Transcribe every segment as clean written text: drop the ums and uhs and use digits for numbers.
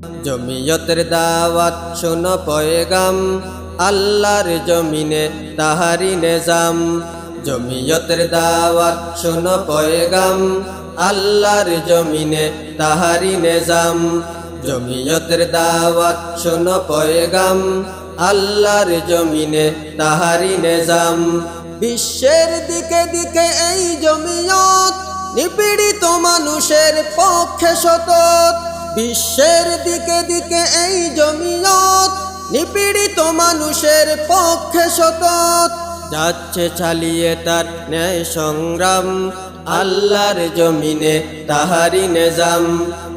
জমিয়তের দাওয়াত শোনো পয়গাম, আল্লাহর জমিনে তাহারি নিজাম। জমিয়তের দাওয়াত শোনো পয়গাম, আল্লাহর জমিনে তাহারি নিজাম। জমিয়তের দাওয়াত শোনো পয়গাম, আল্লাহর জমিনে তাহারি নিজাম। বিশ্বের দিকে দিকে এই জমিয়ত, নিপীড়িত মানুষের পক্ষে সতত। বিশ্বের দিকে দিকে এই জমিয়ত, নিপীড়িত মানুষের পক্ষে সতত। যাচ্ছে চালিয়ে তার ন্যায় সংগ্রাম, আল্লাহর জমিনে তাহারি নিজাম।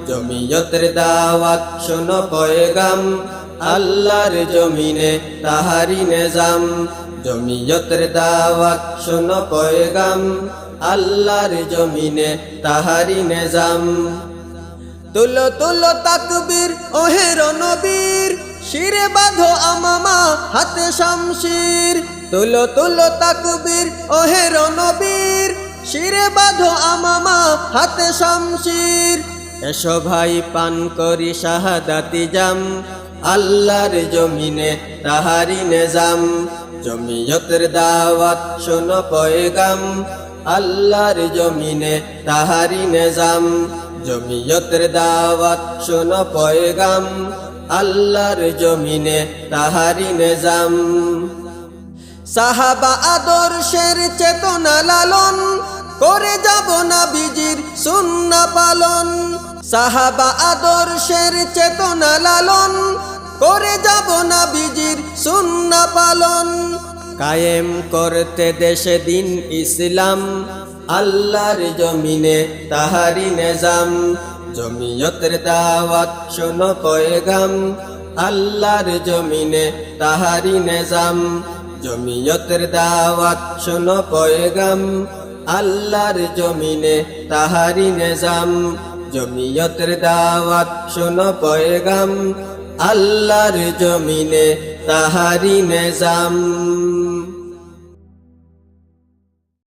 জমিয়তের দাওয়াত শোনো পয়গাম, আল্লাহর জমিনে তাহারি নিজাম। জমিয়তের দাওয়াত শোনো পয়গাম, আল্লাহর জমিনে তাহারি নিজাম। তুলো তুলো তাকবীর ওহে রণবীর, শিরে বাঁধো আমামা হাতে শামশির। তুলো তুলো তাকবীর ওহে রণবীর, শিরে বাঁধো আমামা হাতে শামশির। এসো ভাই পান করি শাহাদাতি জাম, আল্লাহর জমিনে তাহারি নিজাম। জমিয়তের দাওয়াত শোনো পয়গাম, আল্লাহর জমিনে তাহারি নিজাম। জমিয়তের দাওয়াত শোনো পয়গাম, আল্লাহর জমিনে তাহারি নিজাম। সাহাবা আদর্শের চেতনা লালন, করে যাব নবীজির সুন্নাহ পালন। সাহাবা আদর্শের চেতনা লালন, করে যাব নবীজির সুন্নাহ পালন। কায়েম করতে দেশে দিন ইসলাম, আল্লাহর জমিনে তাহারি নিজাম। জমিয়তের দাওয়াত শোনো পয়গাম, আল্লাহর জমিনে তাহারি নিজাম। জমিয়তের দাওয়াত শোনো পয়গাম, আল্লাহর জমিনে তাহারি নিজাম। জমিয়তের দাওয়াত শোনো পয়গাম, আল্লাহর জমিনে তাহারি নিজাম।